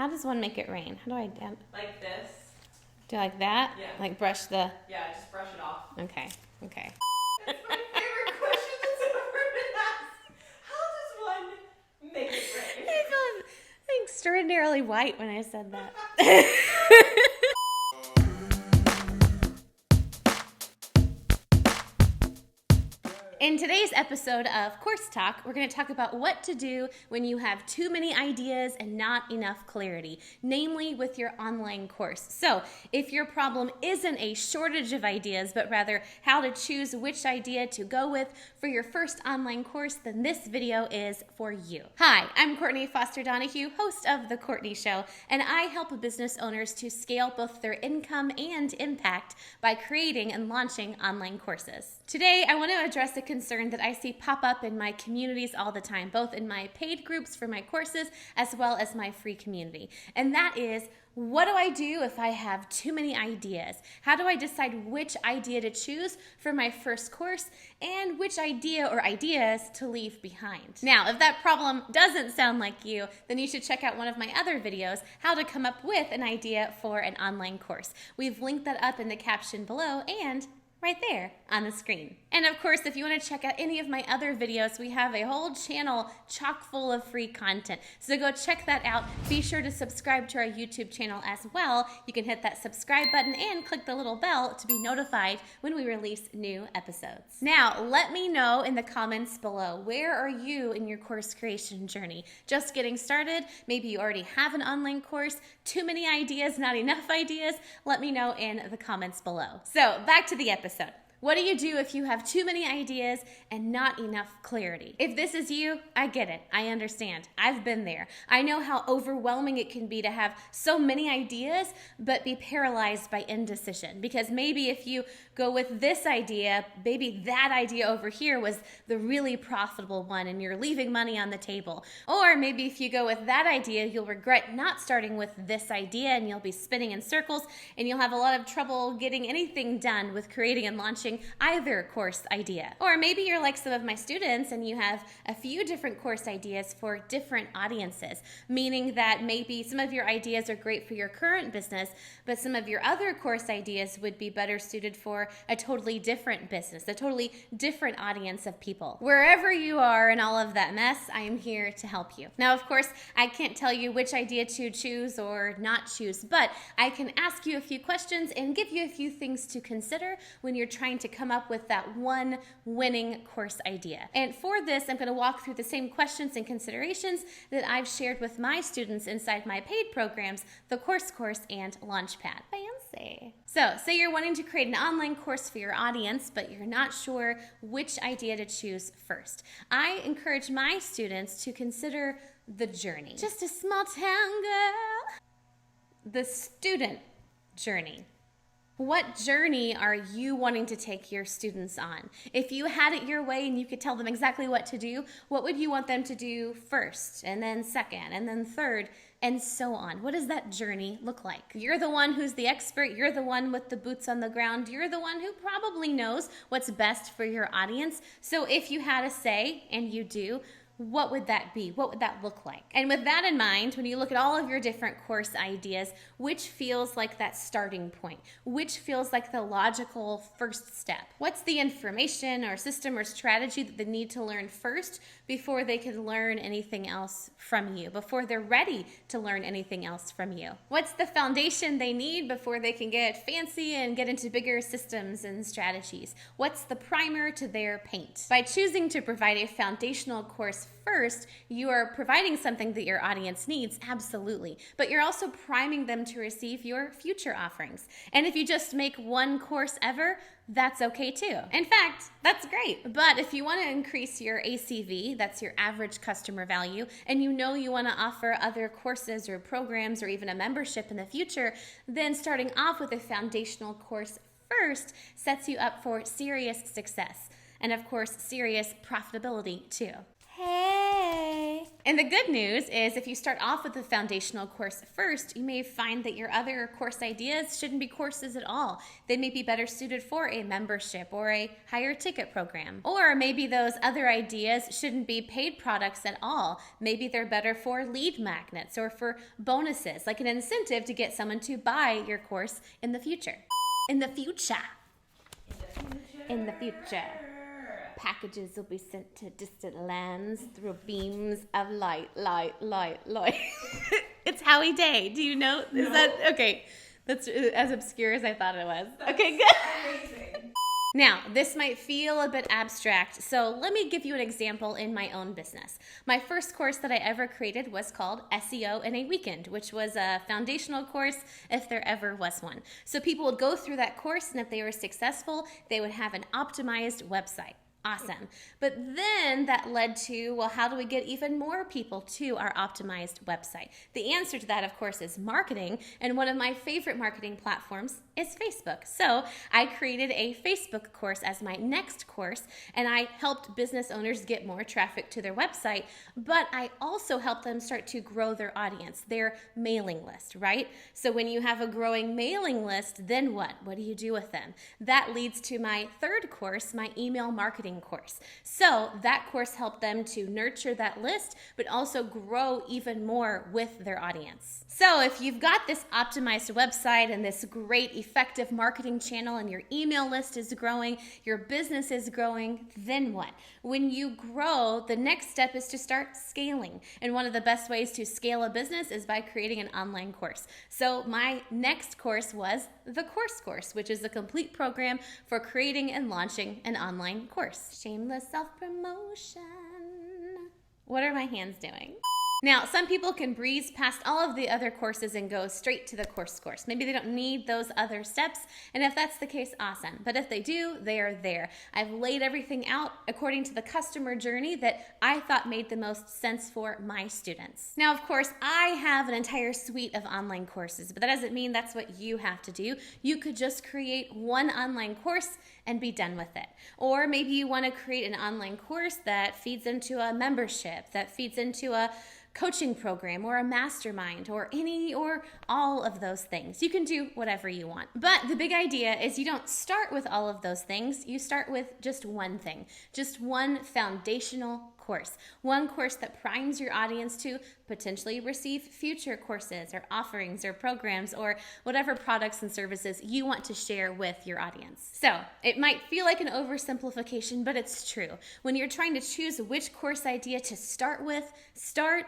How does one make it rain? How do I do? Like this. Do like that? Yeah. Like brush the... Yeah, just brush it off. Okay, okay. That's my favorite question that's ever been asked. How does one make it rain? I felt extraordinarily white when I said that. In today's episode of Course Talk, we're going to talk about what to do when you have too many ideas and not enough clarity, namely with your online course. So, if your problem isn't a shortage of ideas, but rather how to choose which idea to go with for your first online course, then this video is for you. Hi, I'm Courtney Foster-Donahue, host of The Courtney Show, and I help business owners to scale both their income and impact by creating and launching online courses. Today, I want to address a concern that I see pop up in my communities all the time, both in my paid groups for my courses as well as my free community. And that is, what do I do if I have too many ideas? How do I decide which idea to choose for my first course and which idea or ideas to leave behind? Now, if that problem doesn't sound like you, then you should check out one of my other videos, how to come up with an idea for an online course. We've linked that up in the caption below and right there on the screen. And of course, if you want to check out any of my other videos, we have a whole channel chock full of free content. So go check that out. Be sure to subscribe to our YouTube channel as well. You can hit that subscribe button and click the little bell to be notified when we release new episodes. Now, let me know in the comments below, where are you in your course creation journey? Just getting started? Maybe you already have an online course, too many ideas, not enough ideas? Let me know in the comments below. So back to the episode. What do you do if you have too many ideas and not enough clarity? If this is you, I get it. I understand. I've been there. I know how overwhelming it can be to have so many ideas, but be paralyzed by indecision. Because maybe if you go with this idea, maybe that idea over here was the really profitable one and you're leaving money on the table. Or maybe if you go with that idea, you'll regret not starting with this idea and you'll be spinning in circles and you'll have a lot of trouble getting anything done with creating and launching either course idea. Or maybe you're like some of my students and you have a few different course ideas for different audiences, meaning that maybe some of your ideas are great for your current business, but some of your other course ideas would be better suited for a totally different business, a totally different audience of people. Wherever you are in all of that mess, I am here to help you. Now, of course, I can't tell you which idea to choose or not choose, but I can ask you a few questions and give you a few things to consider when you're trying to come up with that one winning course idea. And for this, I'm going to walk through the same questions and considerations that I've shared with my students inside my paid programs, the Course and Launchpad. Fancy. So, say you're wanting to create an online course for your audience, but you're not sure which idea to choose first. I encourage my students to consider the journey. Just a small town girl. The student journey. What journey are you wanting to take your students on? If you had it your way and you could tell them exactly what to do, what would you want them to do first, and then second, and then third, and so on? What does that journey look like? You're the one who's the expert. You're the one with the boots on the ground. You're the one who probably knows what's best for your audience. So if you had a say, and you do, what would that be? What would that look like? And with that in mind, when you look at all of your different course ideas, which feels like that starting point? Which feels like the logical first step? What's the information or system or strategy that they need to learn first before they can learn anything else from you, before they're ready to learn anything else from you? What's the foundation they need before they can get fancy and get into bigger systems and strategies? What's the primer to their paint? By choosing to provide a foundational course first, you are providing something that your audience needs, absolutely, but you're also priming them to receive your future offerings. And if you just make one course ever, that's okay too. In fact, that's great. But if you want to increase your ACV, that's your average customer value, and you know you want to offer other courses or programs or even a membership in the future, then starting off with a foundational course first sets you up for serious success. And of course, serious profitability too. Hey! And the good news is if you start off with the foundational course first, you may find that your other course ideas shouldn't be courses at all. They may be better suited for a membership or a higher ticket program. Or maybe those other ideas shouldn't be paid products at all. Maybe they're better for lead magnets or for bonuses, like an incentive to get someone to buy your course in the future. In the future. In the future. Packages will be sent to distant lands through beams of light. It's Howie Day. Do you know? Is that okay? That's as obscure as I thought it was. Okay, good. Amazing. Now, this might feel a bit abstract, so let me give you an example in my own business. My first course that I ever created was called SEO in a Weekend, which was a foundational course if there ever was one. So people would go through that course, and if they were successful, they would have an optimized website. Awesome. But then that led to, well, how do we get even more people to our optimized website? The answer to that, of course, is marketing. And one of my favorite marketing platforms is Facebook. So I created a Facebook course as my next course, and I helped business owners get more traffic to their website, but I also helped them start to grow their audience, their mailing list, right? So when you have a growing mailing list, then what? What do you do with them? That leads to my third course, my email marketing course. So that course helped them to nurture that list, but also grow even more with their audience. So if you've got this optimized website and this great effective marketing channel and your email list is growing, your business is growing, then what? When you grow, the next step is to start scaling. And one of the best ways to scale a business is by creating an online course. So my next course was the course, which is a complete program for creating and launching an online course. Shameless self-promotion. What are my hands doing? Now, some people can breeze past all of the other courses and go straight to the course. Maybe they don't need those other steps, and if that's the case, awesome. But if they do, they are there. I've laid everything out according to the customer journey that I thought made the most sense for my students. Now, of course, I have an entire suite of online courses, but that doesn't mean that's what you have to do. You could just create one online course and be done with it. Or maybe you want to create an online course that feeds into a membership, that feeds into a coaching program or a mastermind or any or all of those things. You can do whatever you want. But the big idea is you don't start with all of those things. You start with just one thing, just one foundational course. One course that primes your audience to potentially receive future courses or offerings or programs or whatever products and services you want to share with your audience. So it might feel like an oversimplification, but it's true. When you're trying to choose which course idea to start with, start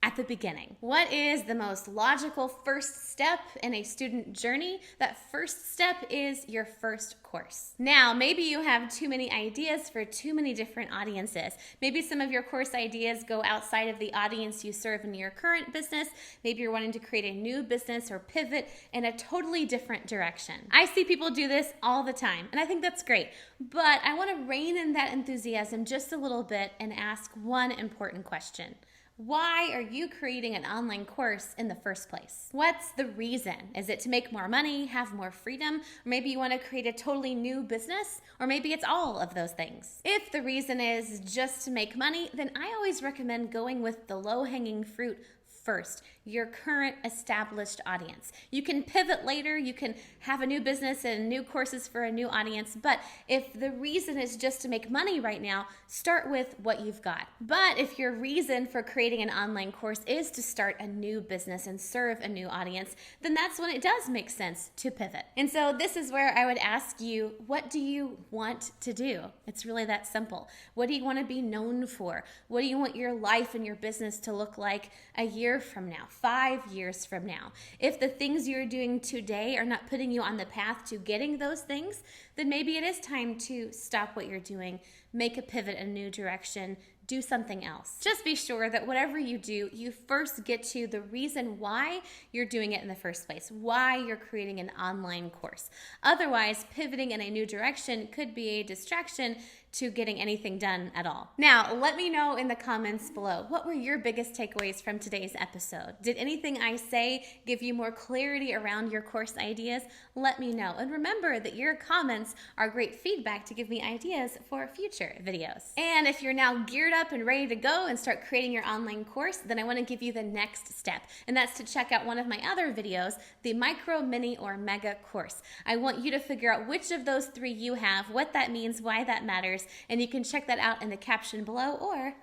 at the beginning. What is the most logical first step in a student journey? That first step is your first course. Now, maybe you have too many ideas for too many different audiences. Maybe some of your course ideas go outside of the audience you serve in your current business. Maybe you're wanting to create a new business or pivot in a totally different direction. I see people do this all the time, and I think that's great. But I want to rein in that enthusiasm just a little bit and ask one important question. Why are you creating an online course in the first place? What's the reason? Is it to make more money, have more freedom? Or maybe you want to create a totally new business? Or maybe it's all of those things. If the reason is just to make money, then I always recommend going with the low-hanging fruit first, your current established audience. You can pivot later, you can have a new business and new courses for a new audience, but if the reason is just to make money right now, start with what you've got. But if your reason for creating an online course is to start a new business and serve a new audience, then that's when it does make sense to pivot. And so this is where I would ask you, what do you want to do? It's really that simple. What do you want to be known for? What do you want your life and your business to look like a year from now, 5 years from now? If the things you're doing today are not putting you on the path to getting those things, then maybe it is time to stop what you're doing, make a pivot in a new direction, do something else. Just be sure that whatever you do, you first get to the reason why you're doing it in the first place, why you're creating an online course. Otherwise, pivoting in a new direction could be a distraction to getting anything done at all. Now, let me know in the comments below, what were your biggest takeaways from today's episode? Did anything I say give you more clarity around your course ideas? Let me know. And remember that your comments are great feedback to give me ideas for future videos. And if you're now geared up and ready to go and start creating your online course, then I want to give you the next step. And that's to check out one of my other videos, the micro, mini, or mega course. I want you to figure out which of those three you have, what that means, why that matters, and you can check that out in the caption below or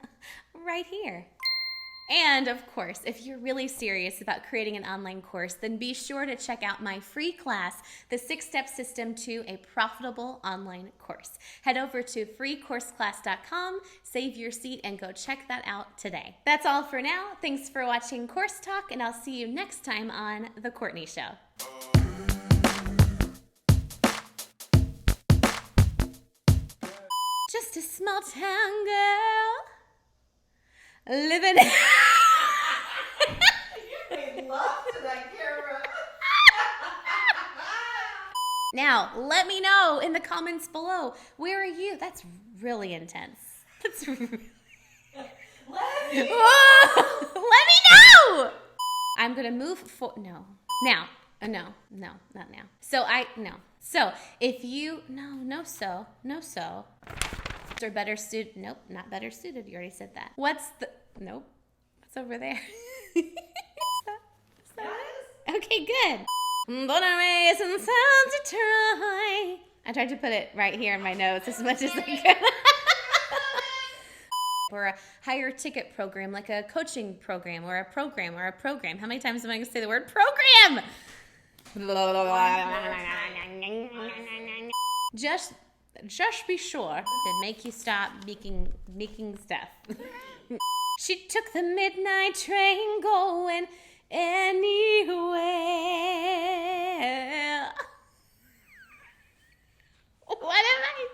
right here. And of course, if you're really serious about creating an online course, then be sure to check out my free class, the 6-Step System to a Profitable Online Course. Head over to freecourseclass.com, save your seat, and go check that out today. That's all for now. Thanks for watching Course Talk, and I'll see you next time on The Courtney Show. Just a small town girl living. You made love to that camera. Now, let me know in the comments below. Where are you? That's really intense. That's really... Let me Whoa! Let me know! I'm gonna move for no. Now. No, not now. So if you are better suited. Nope, not better suited. You already said that. What's over there? Is that it? Okay, good. But I raise and sound to try. I tried to put it right here in my notes as much as I could. Or a higher ticket program, like a coaching program or a program. How many times am I going to say the word program? Just be sure to make you stop making stuff. She took the midnight train going anywhere. What am I?